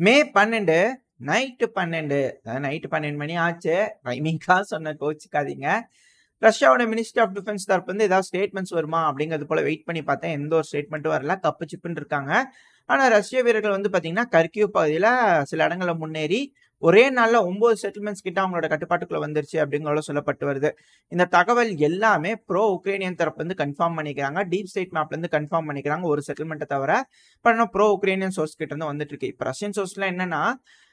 மே 12 night 12 night 12 மணி ஆச்சு. ரைமிங்காக சொன்ன கோச்சிக்காதீங்க. ரஷ்யாவோட மினிஸ்ட்ரி ஆஃப் டிஃபென்ஸ் தரப்பு வந்து ஏதாவது ஸ்டேட்மெண்ட்ஸ் வருமா அப்படிங்கிறது போல வெயிட் பண்ணி பார்த்தேன். எந்த ஒரு ஸ்டேட்மெண்ட்டும் வரல. கப்பு சிப்புன்னு இருக்காங்க. ஆனால் ரஷ்ய வீரர்கள் வந்து பார்த்தீங்கன்னா கர்கிவ் பகுதியில் சில இடங்களை முன்னேறி ஒரே நாளில் 9 செட்டில்மெண்ட்ஸ் கிட்ட அவங்களோட கட்டுப்பாட்டுக்குள்ள வந்துருச்சு அப்படிங்கிறத சொல்லப்பட்டு வருது. இந்த தகவல் எல்லாமே ப்ரோ உக்ரைனியன் தரப்பு வந்து கன்ஃபார்ம் பண்ணிக்கிறாங்க. டீப் ஸ்டேட் மேப்ல இருந்து கன்ஃபார்ம் பண்ணிக்கிறாங்க ஒரு செட்டில்மெண்ட்டை தவிர. இப்போ ப்ரோ உக்ரைனியன் சோர்ஸ் கிட்ட இருந்து வந்துட்டு இருக்கு. இப்போ ரஷ்யன் சோர்ஸ்ல என்னன்னா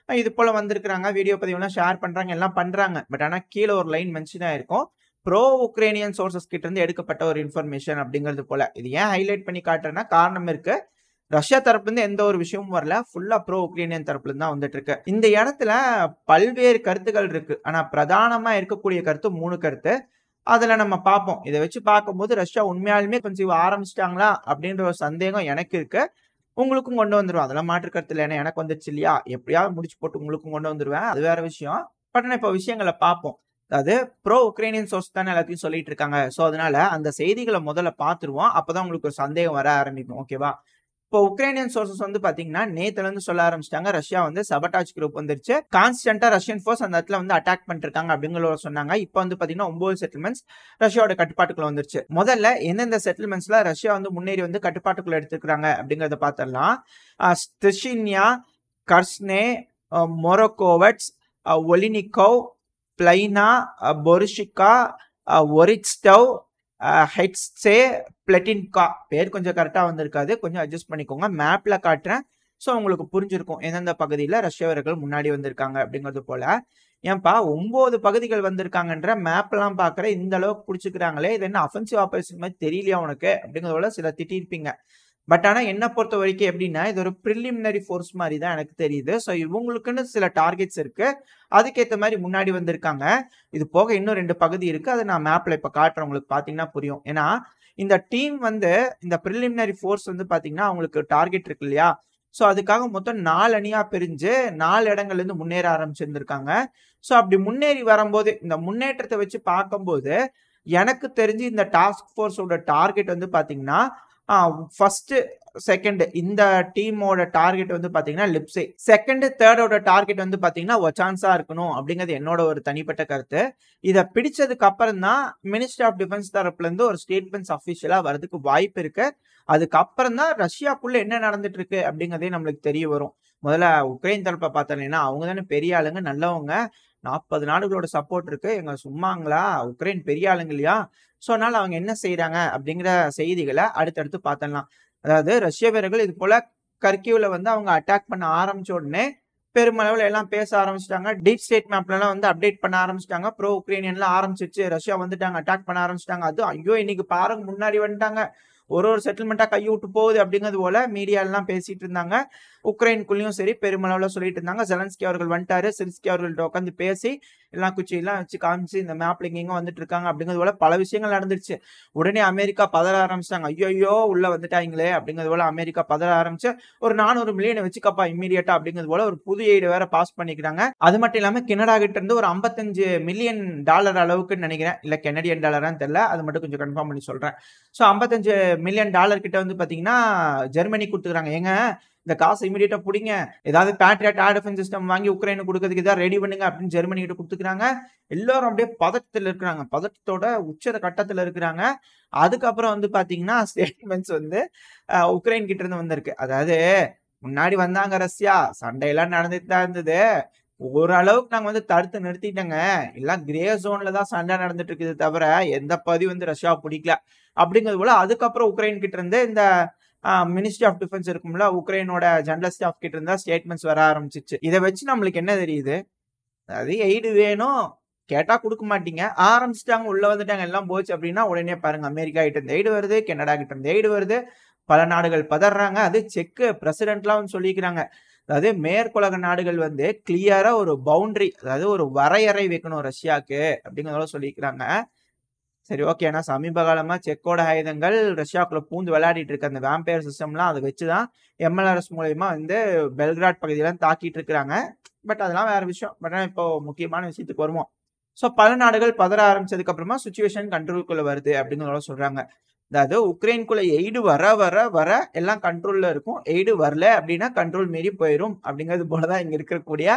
இது போல வந்திருக்கிறாங்க, வீடியோ பதிவுலாம் ஷேர் பண்றாங்க, எல்லாம் பண்றாங்க. பட் ஆனால் கீழே ஒரு லைன் மென்ஷன் ஆயிருக்கும், ப்ரோ உக்ரைனியன் சோர்சஸ் கிட்ட இருந்து எடுக்கப்பட்ட ஒரு இன்ஃபர்மேஷன் அப்படிங்கிறது போல. இது ஏன் ஹைலைட் பண்ணி காட்டுறேன்னா காரணம் இருக்கு. ரஷ்யா தரப்புல இருந்து எந்த ஒரு விஷயமும் வரல, ஃபுல்லா ப்ரோ உக்ரைனியன் தரப்புல இருந்து தான் வந்துட்டு இருக்கு. இந்த இடத்துல பல்வேறு கருத்துக்கள் இருக்கு. ஆனா பிரதானமா இருக்கக்கூடிய கருத்து 3 கருத்து. அதுல நம்ம பார்ப்போம். இதை வச்சு பார்க்கும்போது ரஷ்யா உண்மையாலுமே கொஞ்சம் ஆரம்பிச்சிட்டாங்களா அப்படின்ற ஒரு சந்தேகம் எனக்கு இருக்கு. உங்களுக்கும் கொண்டு வந்துருவேன், அதெல்லாம் மாற்று கருத்து இல்லை. ஏன்னா எனக்கு வந்துருச்சு இல்லையா, எப்படியாவது முடிச்சு போட்டு உங்களுக்கும் கொண்டு வந்துருவேன், அது வேற விஷயம். பட் இப்போ விஷயங்களை பார்ப்போம். அதாவது ப்ரோ உக்ரைனியன் சோர்ஸ் தானே எல்லாத்தையும் சொல்லிட்டு இருக்காங்க. ஸோ அதனால அந்த செய்திகளை முதல்ல பார்த்துருவோம். அப்பதான் உங்களுக்கு ஒரு சந்தேகம் வர ஆரம்பிக்கும். ஓகேவா? இப்போ உக்ரைனியன் சோர்சஸ் வந்து பாத்தீங்கன்னா நேத்துல இருந்து சொல்ல ஆரம்பிச்சிட்டாங்க, ரஷ்யா வந்து சபட்டாஜ் குரூப் வந்துருச்சு, கான்ஸ்டன்டா ரஷ்யன் ஃபோர்ஸ் அந்த இடத்துல வந்து அட்டாக் பண்ணிருக்காங்க அப்படிங்கிற சொன்னாங்க. இப்போ வந்து பாத்தீங்கன்னா 9 செட்டில்மெண்ட்ஸ் ரஷ்யாவோட கட்டுப்பாட்டுக்குள்ள வந்துருச்சு. முதல்ல எந்தெந்த செட்டில்மெண்ட்ஸ்ல ரஷ்யா வந்து முன்னேறி வந்து கட்டுப்பாட்டுக்குள்ள எடுத்துக்கிறாங்க அப்படிங்கறத பார்த்தரலாம். ஸ்டெஷின்யா, கர்ஸ்னே, மொரோகோவட்ஸ், ஒலினிகோவ், பிளைனா, பொரிஷிகா, ஒரிட்ஸ்டவ், ஹெட்ஸே, பிளட்டின்கா. பேர் கொஞ்சம் கரெக்டா வந்திருக்காது, கொஞ்சம் அட்ஜஸ்ட் பண்ணிக்கோங்க. மேப்ல காட்டுறேன், ஸோ உங்களுக்கு புரிஞ்சிருக்கும் எந்தெந்த பகுதியில் ரஷ்ய வீரர்கள் முன்னாடி வந்திருக்காங்க அப்படிங்கிறது போல. ஏன்பா 9 பகுதிகள் வந்திருக்காங்கன்ற மேப்லாம் பார்க்குற இந்த அளவுக்கு பிடிச்சிக்கிறாங்களே, இது என்ன அஃபென்சிவ் ஆபரேஷன் மாதிரி தெரியலையா உனக்கு அப்படிங்கிறதோட சில திட்டிருப்பீங்க. பட் ஆனால் என்ன பொறுத்த வரைக்கும் எப்படின்னா இது ஒரு ப்ரிலிமினரி ஃபோர்ஸ் மாதிரி தான் எனக்கு தெரியுது. ஸோ இவங்களுக்குன்னு சில டார்கெட்ஸ் இருக்கு, அதுக்கேற்ற மாதிரி முன்னாடி வந்திருக்காங்க. இது போக இன்னும் 2 பகுதி இருக்கு, அதை நான் மேப்ல இப்போ காட்டுறேன், உங்களுக்கு பார்த்தீங்கன்னா புரியும். ஏன்னா இந்த டீம் வந்து இந்த ப்ரிலிமினரி ஃபோர்ஸ் வந்து பார்த்தீங்கன்னா அவங்களுக்கு டார்கெட் இருக்கு இல்லையா, ஸோ அதுக்காக மொத்தம் 4 அணியா பிரிஞ்சு 4 இடங்கள்ல இருந்து முன்னேற ஆரம்பிச்சிருந்திருக்காங்க. ஸோ அப்படி முன்னேறி வரும்போது இந்த முன்னேற்றத்தை வச்சு பார்க்கும்போது எனக்கு தெரிஞ்சு இந்த டாஸ்க் ஃபோர்ஸோட டார்கெட் வந்து பார்த்தீங்கன்னா ஃபர்ஸ்ட் செகண்ட் இந்த டீமோட டார்கெட் வந்து பாத்தீங்கன்னா லிப்ஸே, செகண்ட் தேர்டோட டார்கெட் வந்து பாத்தீங்கன்னா ஒச்சான்ஸா இருக்கணும் அப்படிங்கிறது என்னோட ஒரு தனிப்பட்ட கருத்து. இதை பிடிச்சதுக்கு அப்புறம் தான் மினிஸ்ட்ரி ஆஃப் டிஃபென்ஸ் தரப்புல இருந்து ஒரு ஸ்டேட்மெண்ட்ஸ் அஃபிஷியலா வரதுக்கு வாய்ப்பு இருக்கு. அதுக்கப்புறம் தான் ரஷ்யாக்குள்ள என்ன நடந்துட்டு இருக்கு அப்படிங்கிறதே நம்மளுக்கு தெரிய வரும். முதல்ல உக்ரைன் தரப்பை பார்த்தோம்னா அவங்க தானே பெரிய ஆளுங்க, நல்லவங்க, 40 நாடுகளோட சப்போர்ட் இருக்கு, எங்க சும்மாங்களா, உக்ரைன் பெரிய ஆளுங்க இல்லையா. ஸோ அதனால அவங்க என்ன செய்யறாங்க அப்படிங்கிற செய்திகளை அடுத்தடுத்து பார்த்தலாம். அதாவது ரஷ்ய வீரர்கள் இது போல கர்கிவ்ல வந்து அவங்க அட்டாக் பண்ண ஆரம்பிச்ச உடனே பெருமளவில் எல்லாம் பேச ஆரம்பிச்சிட்டாங்க. டீப் ஸ்டேட் மேப்ல எல்லாம் வந்து அப்டேட் பண்ண ஆரம்பிச்சிட்டாங்க. ப்ரோ உக்ரைனியன்லாம் ஆரம்பிச்சிருச்சு, ரஷ்யா வந்துட்டாங்க, அட்டாக் பண்ண ஆரம்பிச்சிட்டாங்க. அது ஐயோ இன்னைக்கு பாருங்க முன்னாடி வந்துட்டாங்க, ஒரு செட்டில்மெண்ட்டா கை விட்டு போகுது அப்படிங்கிறது போல மீடியா எல்லாம் பேசிட்டு இருந்தாங்க. உக்ரைனுக்குள்ளேயும் சரி பெருமளவில் சொல்லிட்டு இருந்தாங்க. ஜெலன்ஸ்கி அவர்கள் வந்துட்டாரு, செல்ஸ்கி அவர்கள்ட்ட உட்காந்து பேசி எல்லாம் குச்சியெல்லாம் வச்சு காமிச்சு இந்த மேப்ல இங்க வந்துட்டு இருக்காங்க அப்படிங்கிறது போல பல விஷயங்கள் நடந்துருச்சு. உடனே அமெரிக்கா பதற ஆரம்பிச்சிட்டாங்க, ஐயோ உள்ள வந்துட்டாங்களே அப்படிங்கிறது போல அமெரிக்கா பதற ஆரம்பிச்சு ஒரு 400 மில்லியன் வச்சுக்கப்பா இம்மீடியட்டா அப்படிங்கிறது போல ஒரு புது எய்டு வேற பாஸ் பண்ணிக்கிறாங்க. அது மட்டும் இல்லாம கனடா கிட்ட இருந்து ஒரு $55 மில்லியன் அளவுக்கு நினைக்கிறேன், இல்ல கெனடியன் டாலரான்னு தெரியல, அது மட்டும் கொஞ்சம் கன்ஃபார்ம் பண்ணி சொல்றேன். ஸோ $55 மில்லியன் கிட்ட வந்து பாத்தீங்கன்னா ஜெர்மனி கொடுத்துக்கிறாங்க. ஏங்க இந்த காசு இமீடியட்டா பிடிங்க, ஏதாவது பேட்ரியாட் ஏர் டிஃபென்ஸ் சிஸ்டம் வாங்கி உக்ரைனுக்கு கொடுக்கறதுக்கு ஏதாவது ரெடி பண்ணுங்க அப்படின்னு ஜெர்மனி கிட்ட கொடுத்துக்கிறாங்க. எல்லாரும் அப்படியே பதட்டத்தில் இருக்கிறாங்க, பதட்டத்தோட உச்ச கட்டத்தில் இருக்கிறாங்க. அதுக்கப்புறம் வந்து பாத்தீங்கன்னா ஸ்டேட்மெண்ட்ஸ் வந்து உக்ரைன் கிட்ட இருந்து வந்திருக்கு. அதாவது முன்னாடி வந்தாங்க ரஷ்யா, சண்டையெல்லாம் நடந்துட்டு தான் இருந்தது, ஓரளவுக்கு நாங்க வந்து தடுத்து நிறுத்திட்டோங்க, எல்லாம் கிரே ஜோன்ல தான் சண்டை நடந்துட்டு இருக்குது தவிர எந்த பதிவு வந்து ரஷ்யா பிடிக்கல அப்படிங்கிறது போல. அதுக்கப்புறம் உக்ரைன் கிட்ட இருந்து இந்த மினிஸ்ட்ரி ஆஃப் டிஃபென்ஸ் இருக்கும்ல, உக்ரைனோட ஜெனரல் ஸ்டாஃப் கிட்ட இருந்தா ஸ்டேட்மெண்ட்ஸ் வர ஆரம்பிச்சிச்சு. இதை வச்சு நம்மளுக்கு என்ன தெரியுது, அதாவது எய்டு வேணும் கேட்டா கொடுக்க மாட்டீங்க, ஆரம்பிச்சிட்டாங்க, உள்ள வந்துட்டாங்க, எல்லாம் போச்சு அப்படின்னா உடனே பாருங்க அமெரிக்கா கிட்ட இருந்து எய்டு வருது, கனடா கிட்ட இருந்து எய்டு வருது, பல நாடுகள் பதறாங்க. அது செக் பிரசிடென்ட்லாம் சொல்லிக்கிறாங்க. அதாவது மேற்குலக நாடுகள் வந்து கிளியரா ஒரு பவுண்டரி, அதாவது ஒரு வரையறை வைக்கணும் ரஷ்யாக்கு அப்படிங்கிறத சொல்லிக்கிறாங்க. சரி ஓகே, ஏன்னா சமீப காலமா செக்கோட ஆயுதங்கள் ரஷ்யாக்குள்ள பூந்து விளையாடிட்டு இருக்க அந்த வேம்பயர் சிஸ்டம்லாம் அதை வச்சுதான் எம்எல்ஆர்எஸ் மூலயமா வந்து பெல்கிராட் பகுதியெல்லாம் தாக்கிட்டு இருக்கிறாங்க. பட் அதெல்லாம் வேற விஷயம். பட் இப்போ முக்கியமான விஷயத்துக்கு வருவோம். ஸோ பல நாடுகள் பதற ஆரம்பிச்சதுக்கு அப்புறமா சுச்சுவேஷன் கண்ட்ரோலுக்குள்ள வருது அப்படிங்கிறத சொல்றாங்க. அதாவது உக்ரைனுக்குள்ள எய்டு வர வர வர எல்லாம் கண்ட்ரோல்ல இருக்கும். எய்டு வரல அப்படின்னா கண்ட்ரோல் மீறி போயிரும் அப்படிங்கிறது போலதான் இங்க இருக்கக்கூடிய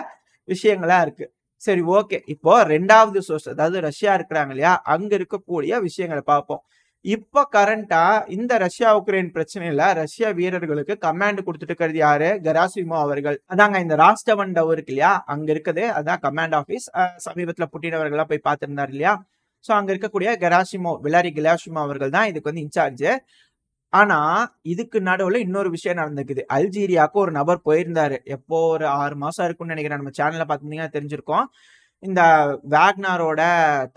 விஷயங்களா இருக்கு. சரி, ஓகே. இப்போ 2வது சோர்ஸ், அதாவது ரஷ்யா இருக்கிறாங்க இல்லையா, அங்க இருக்கக்கூடிய விஷயங்களை பார்ப்போம். இப்ப கரண்டா இந்த ரஷ்யா உக்ரைன் பிரச்சனையில ரஷ்யா வீரர்களுக்கு கமாண்ட் கொடுத்துட்டு இருக்கிறது யாரு? கெராசிமோ அவர்கள். அதாங்க இந்த ராஸ்டவன் டவர் இருக்கு இல்லையா, அங்க இருக்குது. அதான் கமாண்ட் ஆபீஸ். சமீபத்துல புட்டின் அவர்கள்லாம் போய் பார்த்திருந்தாரு இல்லையா. சோ அங்க இருக்கக்கூடிய விலாரி கெராசிமோ அவர்கள் தான் இதுக்கு வந்து இன்சார்ஜ். ஆனா இதுக்கு நடுவுல இன்னொரு விஷயம் நடந்துக்குது. அல்ஜீரியாவுக்கு ஒரு நபர் போயிருந்தாரு. எப்போ ஒரு 6 மாசம் இருக்கும்னு நினைக்கிறேன். நம்ம சேனல்ல பாத்தீங்கன்னா தெரிஞ்சிருக்கோம். இந்த வேக்னாரோட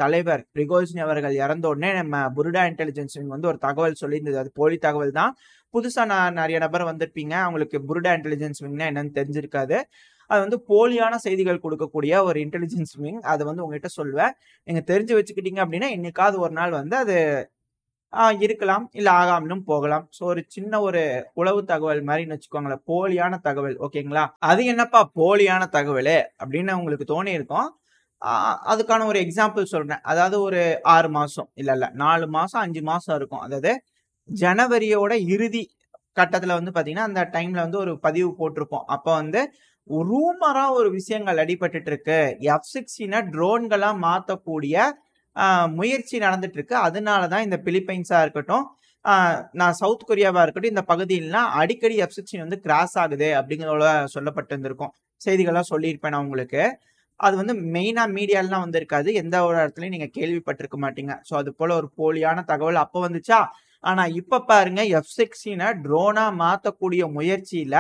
தலைவர் பிரிகோஜின் அவர்கள் இறந்த உடனே நம்ம புருடா இன்டெலிஜென்ஸ் வந்து ஒரு தகவல் சொல்லியிருந்தது. அது போலி தகவல் தான். புதுசா நிறைய நபர் வந்திருப்பீங்க, அவங்களுக்கு புருடா இன்டெலிஜென்ஸ் விங்னா என்னன்னு தெரிஞ்சிருக்காது. அது வந்து போலியான செய்திகள் கொடுக்கக்கூடிய ஒரு இன்டெலிஜென்ஸ் விங். அதை வந்து உங்ககிட்ட சொல்லுவேன். நீங்க தெரிஞ்சு வச்சுக்கிட்டீங்க அப்படின்னா என்னைக்காவது ஒரு நாள் வந்து அது இருக்கலாம், இல்ல ஆகாமலும் போகலாம். சோ ஒரு சின்ன ஒரு உளவு தகவல் மாதிரின்னு வச்சுக்கோங்களேன், போலியான தகவல். ஓகேங்களா? அது என்னப்பா போலியான தகவல் அப்படின்னு உங்களுக்கு தோணி இருக்கும். அதுக்கான ஒரு எக்ஸாம்பிள் சொல்றேன். அதாவது ஒரு 6 மாசம் இல்ல 4 மாசம் 5 மாசம் இருக்கும். அதாவது ஜனவரியோட இறுதி கட்டத்துல வந்து பாத்தீங்கன்னா அந்த டைம்ல வந்து ஒரு பதிவு போட்டிருப்போம். அப்ப வந்து ரூமரா ஒரு விஷயங்கள் அடிபட்டு இருக்கு. F-16 ட்ரோன்களா மாத்தக்கூடிய முயற்சி நடந்துட்டு இருக்கு. அதனாலதான் இந்த பிலிப்பைன்ஸா இருக்கட்டும், நான் சவுத் கொரியாவா இருக்கட்டும், இந்த பகுதியிலாம் அடிக்கடி F-16 வந்து கிராஸ் ஆகுது அப்படிங்கிறத சொல்லப்பட்டு இருந்திருக்கும். செய்திகள்லாம் சொல்லியிருப்பேன் நான் உங்களுக்கு. அது வந்து மெயினா மீடியாலாம் வந்து இருக்காது. எந்த ஒரு இடத்துலயும் நீங்க கேள்விப்பட்டிருக்க மாட்டீங்க. சோ அது போல ஒரு போலியான தகவல் அப்ப வந்துச்சா. ஆனா இப்ப பாருங்க, F-16 ட்ரோனா மாத்தக்கூடிய முயற்சியில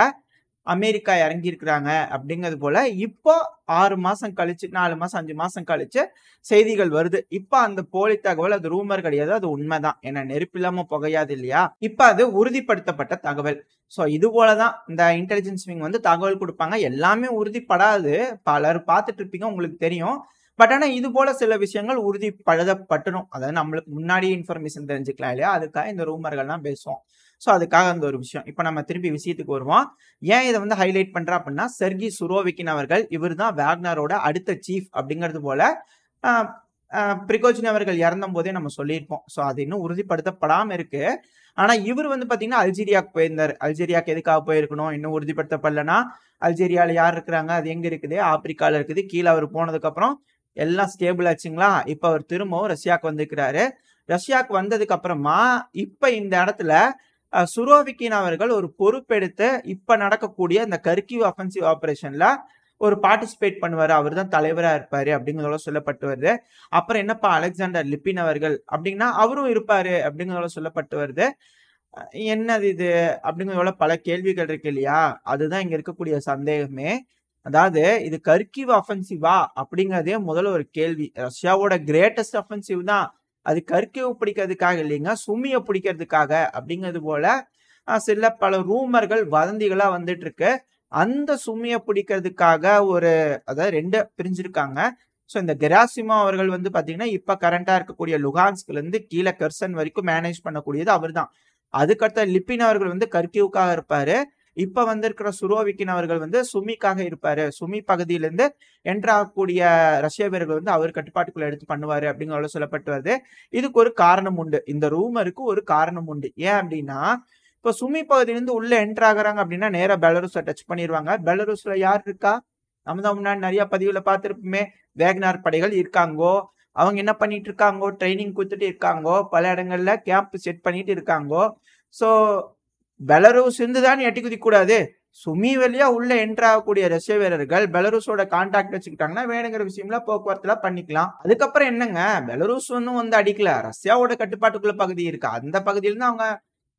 அமெரிக்கா இறங்கி இருக்கிறாங்க அப்படிங்கிறது போல இப்போ 6 மாசம் கழிச்சு, 4 மாசம் 5 மாசம் கழிச்சு செய்திகள் வருது. இப்ப அந்த போலி தகவல் அது ரூமர் கிடையாது, அது உண்மைதான். ஏன்னா நெருப்பு இல்லாம புகையாது இல்லையா. இப்ப அது உறுதிப்படுத்தப்பட்ட தகவல். சோ இது போலதான் இந்த இன்டெலிஜென்ஸ் விங் வந்து தகவல் கொடுப்பாங்க. எல்லாமே உறுதிப்படாது. பலர் பார்த்துட்டு இருப்பீங்க, உங்களுக்கு தெரியும். பட் ஆனா இது போல சில விஷயங்கள் உறுதிப்படுத்தப்பட்டணும். அதாவது நம்மளுக்கு முன்னாடியே இன்ஃபர்மேஷன் தெரிஞ்சுக்கலாம் இல்லையா, அதுக்காக இந்த ரூமர்கள்லாம் பேசுவோம். சோ அதுக்காக அந்த ஒரு விஷயம். இப்ப நம்ம திருப்பி விஷயத்துக்கு வருவோம். ஏன் இதை வந்து ஹைலைட் பண்றா அப்படின்னா, செர்கி சுரோவிக்கின் அவர்கள், இவர் தான் வேக்னரோட அடுத்த சீஃப் அப்படிங்கிறது போல பிரிகோஜின் அவர்கள் இறந்த போதே நம்ம சொல்லியிருப்போம். சோ அது இன்னும் உறுதிப்படுத்தப்படாம இருக்கு. ஆனா இவர் வந்து பாத்தீங்கன்னா அல்ஜீரியாவுக்கு போயிருந்தாரு. அல்ஜீரியாவுக்கு எதுக்காக போயிருக்கணும் இன்னும் உறுதிப்படுத்தப்படலன்னா, அல்ஜீரியால யார் இருக்கிறாங்க, அது எங்க இருக்குது, ஆப்பிரிக்கால இருக்குது. கீழே அவர் போனதுக்கு அப்புறம் எல்லாம் ஸ்டேபிள் ஆச்சுங்களா. இப்ப அவர் திரும்பவும் ரஷ்யாவுக்கு வந்திருக்கிறாரு. ரஷ்யாவுக்கு வந்ததுக்கு அப்புறமா இப்ப இந்த இடத்துல சுரோவிக்கின் அவர்கள் ஒரு பொறுப்பெடுத்து இப்ப நடக்கக்கூடிய இந்த கர்கிவ் அஃபென்சிவ் ஆபரேஷன்ல ஒரு பார்ட்டிசிபேட் பண்ணுவாரு. அவர் தான் தலைவரா இருப்பாரு அப்படிங்கிறதோட சொல்லப்பட்டு வருது. அப்புறம் என்னப்பா அலெக்சாண்டர் லிப்பின் அவர்கள் அப்படின்னா அவரும் இருப்பாரு அப்படிங்கிறதோட சொல்லப்பட்டு வருது. என்னது இது அப்படிங்கிறதோட பல கேள்விகள் இருக்கு இல்லையா. அதுதான் இங்க இருக்கக்கூடிய சந்தேகமே. அதாவது இது கர்கிவ் அஃபென்சிவா அப்படிங்கிறதே முதல்ல ஒரு கேள்வி. ரஷ்யாவோட கிரேட்டஸ்ட் அஃபென்சிவ் தான். அது கர்கிவ் பிடிக்கிறதுக்காக இல்லைங்க, சுமிய பிடிக்கிறதுக்காக அப்படிங்கிறது போல சில பல ரூமர்கள் வதந்திகளா வந்துட்டு இருக்கு. அந்த சுமிய பிடிக்கிறதுக்காக ஒரு அதாவது 2 பிரிஞ்சிருக்காங்க. ஸோ இந்த கெராசிமோ அவர்கள் வந்து பாத்தீங்கன்னா இப்ப கரண்டா இருக்கக்கூடிய லுகான்ஸ்க்ல இருந்து கீழே கெர்சன் வரைக்கும் மேனேஜ் பண்ணக்கூடியது அவர் தான். அதுக்கடுத்த லிப்பின் அவர்கள் வந்து கர்கிவ்காக இருப்பாரு. இப்ப வந்திருக்கிற சுரோவிக்கின் அவர்கள் வந்து சுமிக்காக இருப்பாரு. சுமி பகுதியிலிருந்து என்ட்ராகக்கூடிய ரஷ்ய வீரர்கள் வந்து அவர் கட்டுப்பாட்டுக்குள்ள எடுத்து பண்ணுவாரு அப்படிங்கிறத சொல்லப்பட்டு வருது. இதுக்கு ஒரு காரணம் உண்டு. இந்த ரூமருக்கு ஒரு காரணம் உண்டு. ஏன் அப்படின்னா, இப்ப சுமி பகுதியிலிருந்து உள்ள என்டர் ஆகுறாங்க அப்படின்னா நேரா பெலருஸை டச் பண்ணிடுவாங்க. பெலருஸ்ல யார் இருக்கா? நம்ம தான் முன்னாடி நிறைய பதிவுல பார்த்திருப்போமே, வேக்னார் படைகள் இருக்காங்கோ. அவங்க என்ன பண்ணிட்டு இருக்காங்கோ, ட்ரைனிங் கொடுத்துட்டு இருக்காங்கோ, பல இடங்கள்ல கேம்ப் செட் பண்ணிட்டு இருக்காங்கோ. சோ பெலரூஸ் இருந்து தான் எட்டி குதிக்க கூடாது. சுமி வழியா உள்ள என்டர் ஆகக்கூடிய ரஷ்ய வீரர்கள் பெலரூஸோட கான்டாக்ட் வச்சுக்கிட்டாங்கன்னா வேணுங்கிற விஷயம்ல போக்குவரத்துல பண்ணிக்கலாம். அதுக்கப்புறம் என்னங்க, பெலரூஸ் ஒன்னும் வந்து அடிக்கல, ரஷ்யாவோட கட்டுப்பாட்டுக்குள்ள பகுதி இருக்கு. அந்த பகுதியில இருந்து அவங்க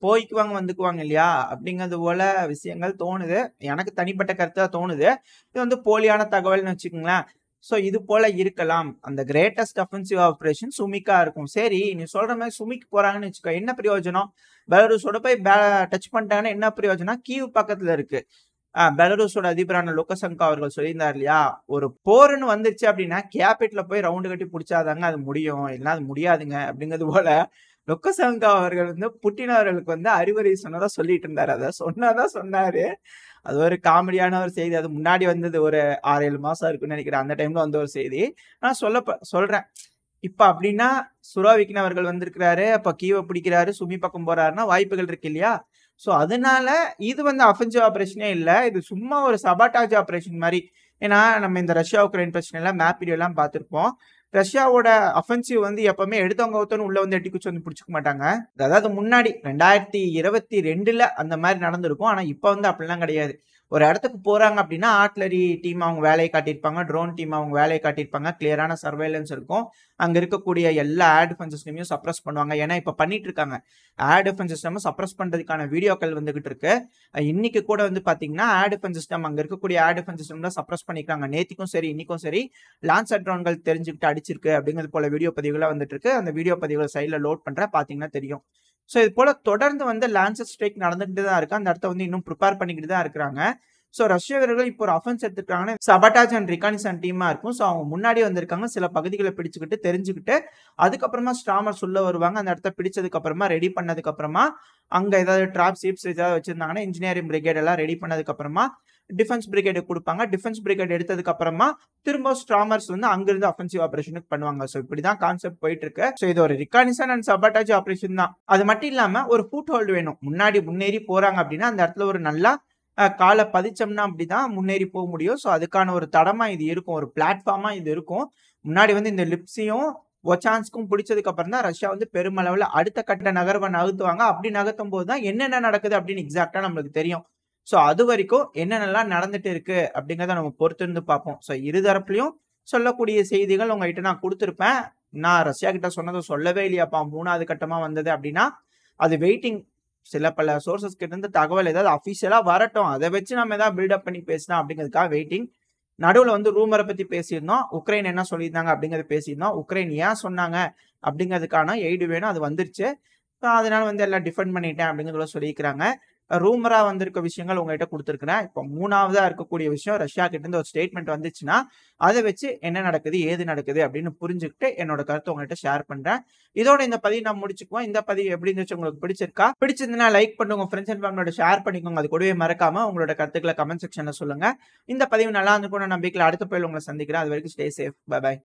போய்க்குவாங்க வந்துக்குவாங்க இல்லையா அப்படிங்கிறது போல விஷயங்கள் தோணுது. எனக்கு தனிப்பட்ட கருத்தா தோணுது. இது வந்து போலியான தகவல்னு வச்சுக்கோங்களேன். சோ இது போல இருக்கலாம். அந்த கிரேட்டஸ்ட் அஃபென்சிவ் ஆபரேஷன் சுமிக்கா இருக்கும். சரி, நீ சொல்ற மாதிரி சுமிக்கு போறாங்கன்னு வச்சுக்கோ, என்ன பிரயோஜனம்? பெலரூஸோட போய் டச் பண்ணிட்டாங்கன்னா என்ன பிரயோஜனம்? கீவ் பக்கத்துல இருக்கு. பெலரூஸோட அதிபரான லுகசங்கா அவர்கள் சொல்லியிருந்தார் இல்லையா, ஒரு போர்னு வந்துருச்சு அப்படின்னா கேபிட்டல போய் ரவுண்டு கட்டி பிடிச்சாதாங்க அது முடியும், இல்லைன்னா அது முடியாதுங்க அப்படிங்கிறது போல லுகசங்கா அவர்கள் வந்து புட்டின் அவர்களுக்கு வந்து அறிவுரை சொன்னதா சொல்லிட்டு இருந்தாரு. அதை சொன்னாதான் சொன்னாரு. அது ஒரு காமெடியான ஒரு செய்தி. அது முன்னாடி வந்தது ஒரு 6-7 மாசம் இருக்குன்னு நினைக்கிறேன். அந்த டைம்ல வந்த ஒரு செய்தி. நான் சொல்றேன், இப்ப அப்படின்னா சுரோவிக்கின் அவர்கள் வந்திருக்கிறாரு, அப்ப கீவ பிடிக்கிறாரு, சுமி பக்கம் போறாருன்னா வாய்ப்புகள் இருக்கு இல்லையா? சோ அதனால இது வந்து அஃபென்சிவ் ஆபரேஷனே இல்ல. இது சும்மா ஒரு சபாட்டாஜ் ஆபரேஷன் மாரி. ஏன்னா நம்ம இந்த ரஷ்யா உக்ரைன் பிரச்சனைலாம் மேப் வீடியோலாம் பார்த்திருப்போம். ரஷ்யாவோட அஃபென்சிவ் வந்து எப்பவுமே எடுத்தவங்க ஒருத்தவங்க உள்ள வந்து எட்டி குச்சி வந்து பிடிச்சுக்க மாட்டாங்க. அதாவது முன்னாடி 2022ல அந்த மாதிரி நடந்திருக்கும். ஆனா இப்ப வந்து அப்படிலாம் கிடையாது. ஒரு இடத்துக்கு போறாங்க அப்படின்னா ஆர்ட்லரி டீம் அவங்க வேலையை காட்டியிருப்பாங்க, ட்ரோன் டீம் அவங்க வேலையை காட்டியிருப்பாங்க, கிளியரான சர்வேலன்ஸ் இருக்கும். அங்க இருக்கக்கூடிய எல்லா ஏர் டிஃபென்ஸ் சிஸ்டமையும் சப்ரஸ் பண்ணுவாங்க. ஏன்னா இப்ப பண்ணிட்டு இருக்காங்க. ஏர் டிஃபென்ஸ் சிஸ்டம் சப்ரஸ் பண்றதுக்கான வீடியோக்கள் வந்துகிட்டு இருக்கு. இன்னைக்கு கூட வந்து பாத்தீங்கன்னா ஏர் டிஃபென்ஸ் சிஸ்டம் அங்க இருக்கக்கூடிய ஏர் டிஃபென்ஸ் சிஸ்டம் தான் சப்ரஸ் பண்ணிருக்காங்க. நேத்திக்கும் சரி இன்னைக்கும் சரி லான்சர் ட்ரோன்கள் தெரிஞ்சுக்கிட்டு அடிச்சிருக்கு அப்படிங்கிறது போல வீடியோ பதிவுகள் வந்துட்டு இருக்கு. அந்த வீடியோ பதிவுகள் சைட்ல லோட் பண்றேன், பாத்தீங்கன்னா தெரியும். ஸோ இது போல தொடர்ந்து வந்து லான்சர் ஸ்ட்ரைக் நடந்துகிட்டு தான் இருக்கு. அந்த இடத்த வந்து இன்னும் ப்ரிப்பேர் பண்ணிக்கிட்டு தான் இருக்கிறாங்க. ஸோ ரஷ்ய வீரர்கள் இப்போ ஒரு அஃபென்ஸ் எடுத்துட்டாங்கன்னா சபாட்டாஜ் அண்ட் ரிகானிசன் டீமா இருக்கும். ஸோ அவங்க முன்னாடி வந்திருக்காங்க, சில பகுதிகளை பிடிச்சுக்கிட்டு தெரிஞ்சுக்கிட்டு அதுக்கப்புறமா ஸ்டாமர்ஸ் உள்ள வருவாங்க. அந்த இடத்த பிடிச்சதுக்கு அப்புறமா ரெடி பண்ணதுக்கு அப்புறமா அங்க ஏதாவது டிராப் சீப்ஸ் ஏதாவது வச்சிருந்தாங்கன்னா இன்ஜினியரிங் பிரிகேட் எல்லாம் ரெடி பண்ணதுக்கு அப்புறமா டிஃபென்ஸ் பிரிகேட் கொடுப்பாங்க. டிஃபென்ஸ் பிரிகேட் எடுத்ததுக்கு அப்புறமா திரும்ப ஸ்டாமர்ஸ் வந்து அங்கிருந்து அஃபென்சிவ் ஆபரேஷனுக்கு பண்ணுவாங்க. ஸோ இப்படிதான் கான்செப்ட் போயிட்டு இருக்கு. ஸோ இது ஒரு ரிகானிசன் அண்ட் சபாட்டாஜ் ஆபரேஷன் தான். அது மட்டும் இல்லாம ஒரு ஃபுட் ஹோல்டு வேணும். முன்னாடி முன்னேறி போறாங்க அப்படின்னா அந்த இடத்துல ஒரு நல்லா காலை பதிச்சோம்னா அப்படிதான் முன்னேறி போக முடியும். ஸோ அதுக்கான ஒரு தடமா இது இருக்கும், ஒரு பிளாட்ஃபார்மா இது இருக்கும். முன்னாடி வந்து இந்த லிப்ஸையும் ஒச்சான்ஸ்க்கும் பிடிச்சதுக்கு அப்புறம் தான் ரஷ்யா வந்து பெருமளவுல அடுத்த கட்ட நகர்வை நகர்த்துவாங்க. அப்படி நகர்த்தும் போது தான் என்னென்ன நடக்குது அப்படின்னு எக்ஸாக்டா நம்மளுக்கு தெரியும். ஸோ அது வரைக்கும் என்னென்னலாம் நடந்துட்டு இருக்கு அப்படிங்கிறத நம்ம பொறுத்திருந்து பார்ப்போம். ஸோ இருதரப்புலையும் சொல்லக்கூடிய செய்திகள் உங்ககிட்ட நான் கொடுத்துருப்பேன். நான் ரஷ்யா கிட்ட சொன்னதை சொல்லவே இல்லையாப்பா 3வது கட்டமா வந்தது அப்படின்னா அது வெயிட்டிங். சில பல சோர்சஸ் கிட்ட இருந்து தகவல் ஏதாவது அபிஷியலா வரட்டும், அதை வச்சு நம்ம ஏதாவது பில்டப் பண்ணி பேசலாம் அப்படிங்கிறதுக்காக வெயிட்டிங். நடுவில் வந்து ரூமரை பத்தி பேசியிருந்தோம், உக்ரைன் என்ன சொல்லியிருந்தாங்க அப்படிங்கறத பேசியிருந்தோம். உக்ரைன் ஏன் சொன்னாங்க அப்படிங்கிறதுக்கான எய்டு வேணும், அது வந்துருச்சு. அதனால வந்து எல்லாம் டிஃபெண்ட் பண்ணிட்டேன் அப்படிங்கிறத சொல்லியிருக்கிறாங்க. ரூமரா வந்திருக்க விஷயங்கள் உங்ககிட்ட கொடுத்துருக்கிறேன். இப்போ 3வதா இருக்கக்கூடிய விஷயம் ரஷ்யா கிட்ட இருந்து ஒரு ஸ்டேட்மெண்ட் வந்துச்சுன்னா அதை வச்சு என்ன நடக்குது ஏது நடக்குது அப்படின்னு புரிஞ்சுக்கிட்டு என்னோட கருத்தை உங்ககிட்ட ஷேர் பண்றேன். இதோட இந்த பதிவு நான் முடிச்சுக்குவோம். இந்த பதிவு எப்படி இருந்துச்சு, உங்களுக்கு பிடிச்சிருக்கா? பிடிச்சிருந்தா லைக் பண்ணுங்க, உங்க ஃப்ரெண்ட்ஸ் அண்ட் ஃபேமிலியோட ஷேர் பண்ணிக்கோங்க. அது கூடவே மறக்காம உங்களோட கருத்துக்களை கமெண்ட் செக்ஷன்ல சொல்லுங்க. இந்த பதிவு நல்லா இருந்துக்கும் நம்பிக்கையில் அடுத்த பதிவில் உங்களை சந்திக்கிறேன். அது வரைக்கும் ஸ்டே சேஃப். By by.